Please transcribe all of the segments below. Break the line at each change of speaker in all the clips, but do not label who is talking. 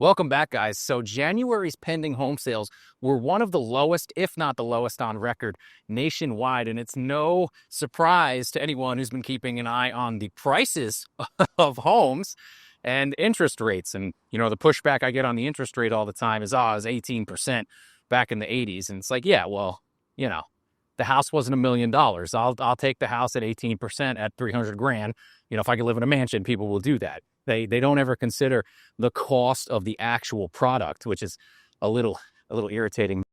Welcome back, guys. So January's pending home sales were one of the lowest, if not the lowest on record nationwide. And it's no surprise to anyone who's been keeping an eye on the prices of homes and interest rates. And, the pushback I get on the interest rate all the time is, it was 18% back in the 80s. And it's like, yeah, well, the house wasn't $1 million. I'll take the house at 18% at 300 grand. If I could live in a mansion, people will do that. They don't ever consider the cost of the actual product, which is a little irritating.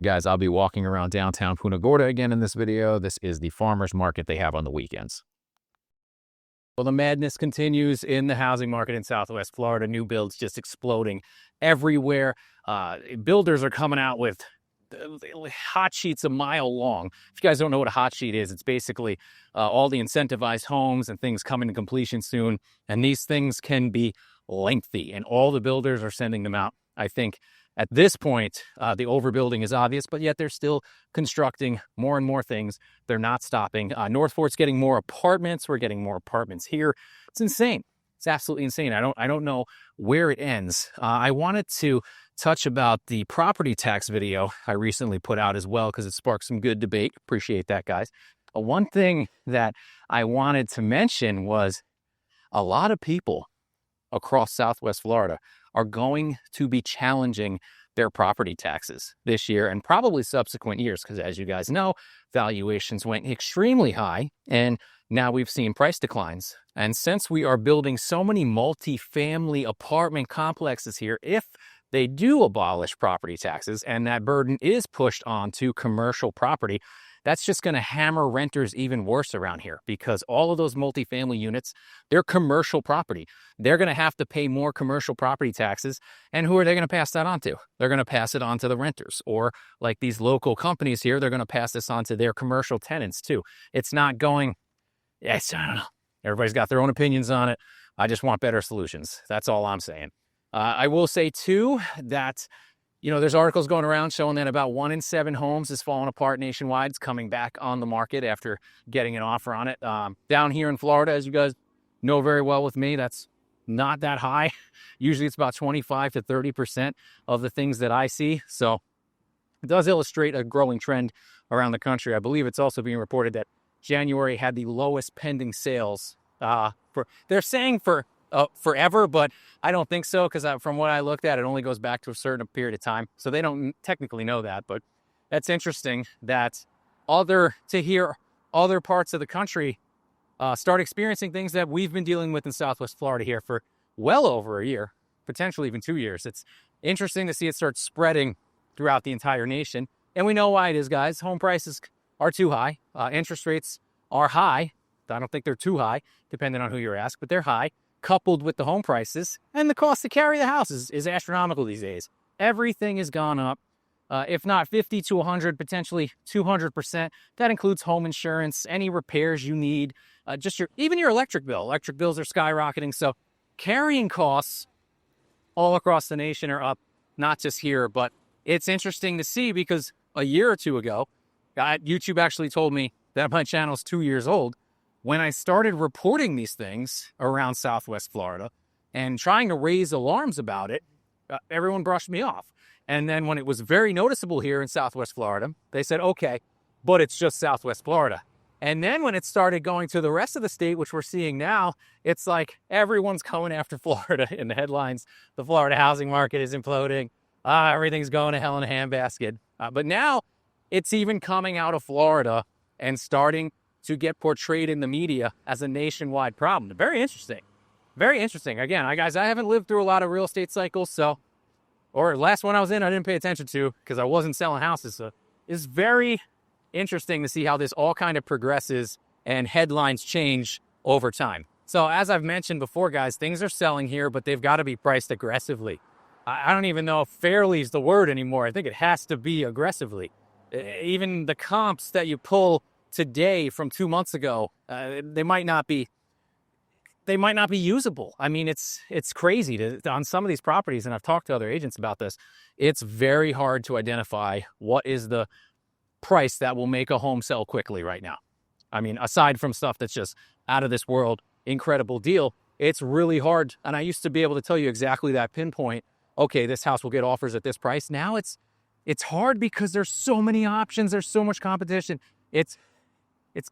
Guys, I'll be walking around downtown Punta Gorda again in this video. This is the farmers market they have on the weekends. Well, the madness continues in the housing market in Southwest Florida. New builds just exploding everywhere. Builders are coming out with hot sheets a mile long. If you guys don't know what a hot sheet is, it's basically all the incentivized homes and things coming to completion soon. And these things can be lengthy, and all the builders are sending them out. I think at this point, the overbuilding is obvious, but yet they're still constructing more and more things. They're not stopping. North Fort's getting more apartments. We're getting more apartments here. It's insane. It's absolutely insane. I don't know where it ends. I wanted to touch about the property tax video I recently put out as well, because it sparked some good debate. Appreciate that, guys. One thing that I wanted to mention was a lot of people across Southwest Florida are going to be challenging their property taxes this year and probably subsequent years, because as you guys know, valuations went extremely high and now we've seen price declines. And since we are building so many multi-family apartment complexes here, if they do abolish property taxes and that burden is pushed onto commercial property, that's just going to hammer renters even worse around here, because all of those multifamily units, they're commercial property. They're going to have to pay more commercial property taxes. And who are they going to pass that on to? They're going to pass it on to the renters, or like these local companies here, they're going to pass this on to their commercial tenants too. It's not going, I don't know. Everybody's got their own opinions on it. I just want better solutions. That's all I'm saying. I will say too that there's articles going around showing that about 1 in 7 homes is falling apart nationwide. It's coming back on the market after getting an offer on it. Down here in Florida, as you guys know very well with me, that's not that high. Usually it's about 25 to 30% of the things that I see. So it does illustrate a growing trend around the country. I believe it's also being reported that January had the lowest pending sales they're saying for forever, but I don't think so, because from what I looked at, it only goes back to a certain period of time. So they don't technically know that, but that's interesting that to hear other parts of the country start experiencing things that we've been dealing with in Southwest Florida here for well over a year, potentially even 2 years. It's interesting to see it start spreading throughout the entire nation. And we know why it is, guys. Home prices are too high. Interest rates are high. I don't think they're too high, depending on who you ask, but they're high, coupled with the home prices, and the cost to carry the house is astronomical these days. Everything has gone up, if not 50 to 100, potentially 200%. That includes home insurance, any repairs you need, even your electric bill. Electric bills are skyrocketing, so carrying costs all across the nation are up, not just here. But it's interesting to see, because a year or two ago, YouTube actually told me that my channel is 2 years old. When I started reporting these things around Southwest Florida and trying to raise alarms about it, everyone brushed me off. And then when it was very noticeable here in Southwest Florida, they said, okay, but it's just Southwest Florida. And then when it started going to the rest of the state, which we're seeing now, it's like everyone's going after Florida in the headlines. The Florida housing market is imploding. Everything's going to hell in a handbasket. But now it's even coming out of Florida and starting to get portrayed in the media as a nationwide problem. Very interesting. Very interesting. Again, guys, I haven't lived through a lot of real estate cycles, or last one I was in, I didn't pay attention to because I wasn't selling houses. So it's very interesting to see how this all kind of progresses and headlines change over time. So as I've mentioned before, guys, things are selling here, but they've got to be priced aggressively. I don't even know if fairly is the word anymore. I think it has to be aggressively. Even the comps that you pull today from 2 months ago, they might not be usable. I mean, it's crazy on some of these properties, and I've talked to other agents about this. It's very hard to identify what is the price that will make a home sell quickly right now. I mean, aside from stuff that's just out of this world, incredible deal, It's really hard. And I used to be able to tell you exactly that pinpoint. Okay, this house will get offers at this price. Now it's hard because there's so many options. There's so much competition. It's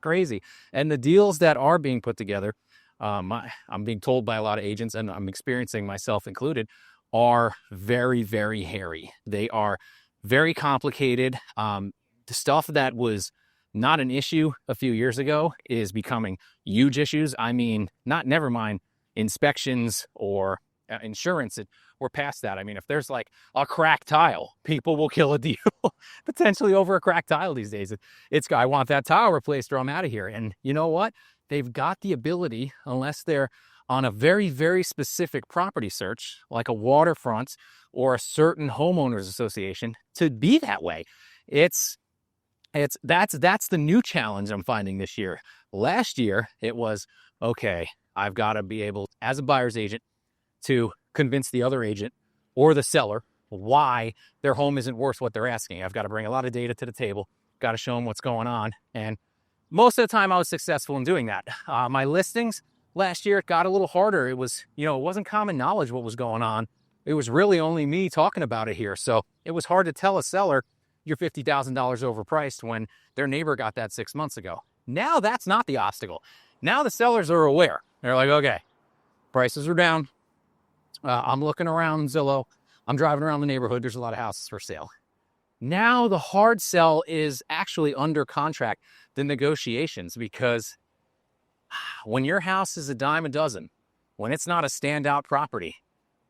crazy. And the deals that are being put together, I'm being told by a lot of agents, and I'm experiencing myself included, are very, very hairy. They are very complicated. The stuff that was not an issue a few years ago is becoming huge issues. I mean, never mind inspections or insurance. We're past that. I mean, if there's like a cracked tile, people will kill a deal potentially over a cracked tile these days. I want that tile replaced or I'm out of here. And you know what? They've got the ability, unless they're on a very, very specific property search, like a waterfront or a certain homeowners association, to be that way. That's the new challenge I'm finding this year. Last year, it was, okay, I've got to be able, as a buyer's agent, to convince the other agent or the seller why their home isn't worth what they're asking. I've got to bring a lot of data to the table, got to show them what's going on. And most of the time I was successful in doing that. My listings last year, it got a little harder. It was, it wasn't common knowledge what was going on. It was really only me talking about it here. So it was hard to tell a seller you're $50,000 overpriced when their neighbor got that 6 months ago. Now that's not the obstacle. Now the sellers are aware. They're like, okay, prices are down. I'm looking around Zillow. I'm driving around the neighborhood. There's a lot of houses for sale. Now the hard sell is actually under contract, the negotiations, because when your house is a dime a dozen, when it's not a standout property,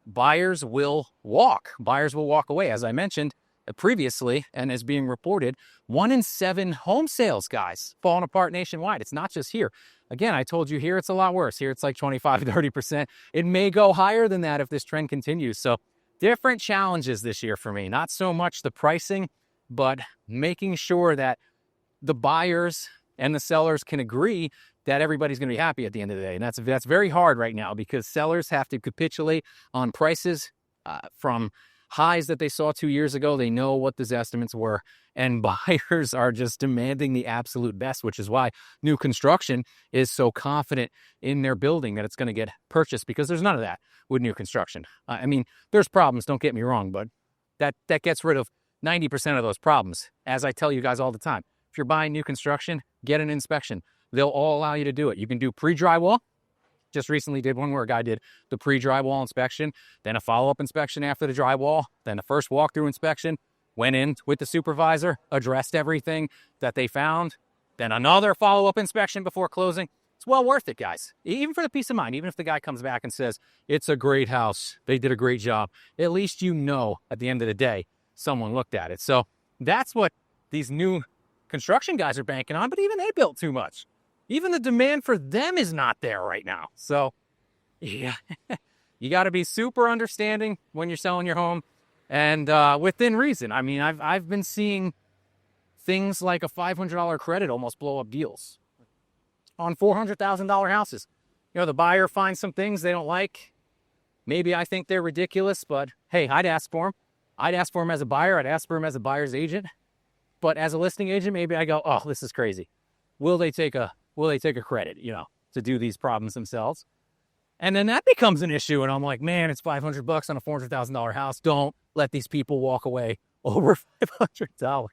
buyers will walk. Buyers will walk away. As I mentioned previously, and as being reported, 1 in 7 home sales, guys, falling apart nationwide. It's not just here. Again, I told you here it's a lot worse. Here it's like 25, 30%. It may go higher than that if this trend continues. So different challenges this year for me. Not so much the pricing, but making sure that the buyers and the sellers can agree that everybody's going to be happy at the end of the day. And that's very hard right now because sellers have to capitulate on prices from highs that they saw 2 years ago. They know what those estimates were, and buyers are just demanding the absolute best, which is why new construction is so confident in their building that it's going to get purchased, because there's none of that with new construction. I mean, there's problems, don't get me wrong, but that gets rid of 90% of those problems. As I tell you guys all the time, if you're buying new construction, get an inspection. They'll all allow you to do it. You can do pre-drywall. Just recently did one where a guy did the pre-drywall inspection, then a follow-up inspection after the drywall, then the first walkthrough inspection, went in with the supervisor, addressed everything that they found, then another follow-up inspection before closing. It's well worth it, guys. Even for the peace of mind, even if the guy comes back and says, it's a great house, they did a great job, at least you know at the end of the day, someone looked at it. So that's what these new construction guys are banking on, but even they built too much. Even the demand for them is not there right now. So, yeah, you got to be super understanding when you're selling your home, and within reason. I mean, I've been seeing things like a $500 credit almost blow up deals on $400,000 houses. The buyer finds some things they don't like. Maybe I think they're ridiculous, but hey, I'd ask for them. I'd ask for them as a buyer. I'd ask for them as a buyer's agent. But as a listing agent, maybe I go, oh, this is crazy. Will they take a credit, to do these problems themselves? And then that becomes an issue. And I'm like, man, it's $500 on a $400,000 house. Don't let these people walk away over $500.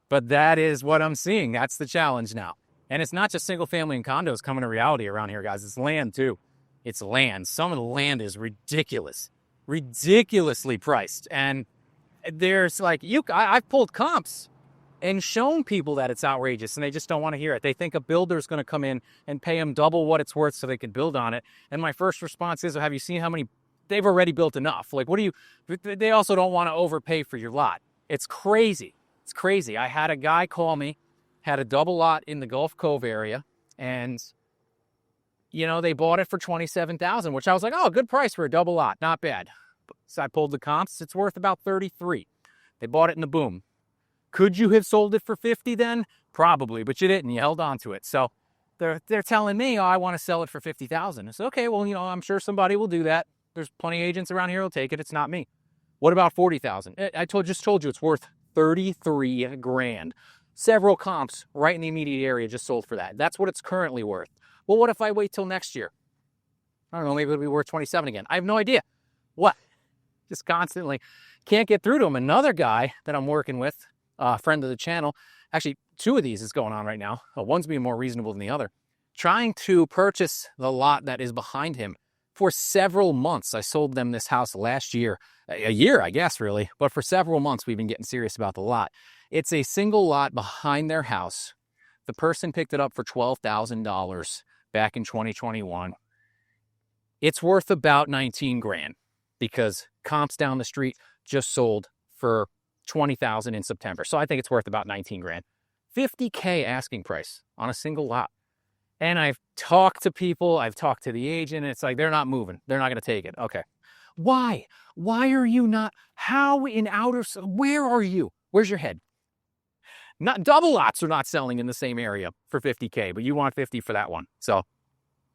But that is what I'm seeing. That's the challenge now. And it's not just single family and condos coming to reality around here, guys. It's land too. It's land. Some of the land is ridiculously priced. And there's like, I've pulled comps and shown people that it's outrageous, and they just don't want to hear it. They think a builder's going to come in and pay them double what it's worth so they can build on it. And my first response is, have you seen how many? They've already built enough. Like, they also don't want to overpay for your lot. It's crazy. It's crazy. I had a guy call me, had a double lot in the Gulf Cove area, and, they bought it for $27,000, which I was like, oh, good price for a double lot. Not bad. So I pulled the comps. It's worth about $33,000. They bought it in the boom. Could you have sold it for $50,000 then? Probably, but you didn't. You held on to it. So they're telling me, oh, I want to sell it for $50,000. I said, okay, well, I'm sure somebody will do that. There's plenty of agents around here who'll take it. It's not me. What about $40,000? I just told you it's worth $33,000. Several comps right in the immediate area just sold for that. That's what it's currently worth. Well, what if I wait till next year? I don't know, maybe it'll be worth 27 again. I have no idea. What? Just constantly can't get through to him. Another guy that I'm working with, a friend of the channel, actually 2 of these is going on right now. One's being more reasonable than the other. Trying to purchase the lot that is behind him for several months. I sold them this house last year, a year, I guess, really. But for several months, we've been getting serious about the lot. It's a single lot behind their house. The person picked it up for $12,000 back in 2021. It's worth about 19 grand because comps down the street just sold for 20,000 in September. So I think it's worth about 19 grand. 50K asking price on a single lot. And I've talked to people, I've talked to the agent, and it's like, they're not moving. They're not going to take it. Okay. Why? Why are you not? How in outer, where are you? Where's your head? Not double lots are not selling in the same area for 50K, but you want 50 for that one. So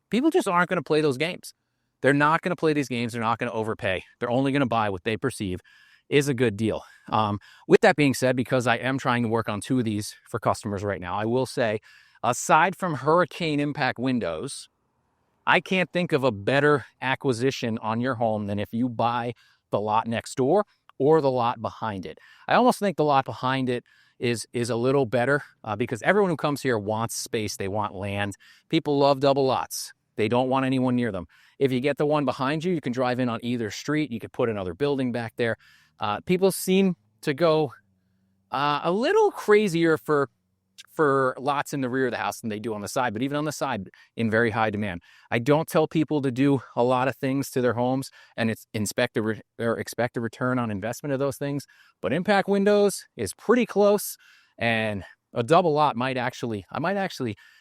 people just aren't going to play those games. They're not going to play these games. They're not going to overpay. They're only going to buy what they perceive is a good deal. With that being said, because I am trying to work on 2 of these for customers right now, I will say, aside from hurricane impact windows, I can't think of a better acquisition on your home than if you buy the lot next door or the lot behind it. I almost think the lot behind it is a little better because everyone who comes here wants space. They want land. People love double lots. They don't want anyone near them. If you get the one behind you, you can drive in on either street. You could put another building back there. People seem to go a little crazier for lots in the rear of the house than they do on the side, but even on the side, in very high demand. I don't tell people to do a lot of things to their homes and it's expect a return on investment of those things, but impact windows is pretty close, and a double lot I might actually,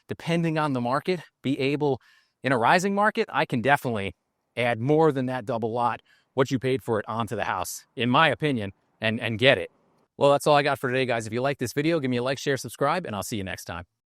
depending on the market, be able, in a rising market, I can definitely add more than that double lot, what you paid for it, onto the house, in my opinion, and get it. Well, that's all I got for today, guys. If you like this video, give me a like, share, subscribe, and I'll see you next time.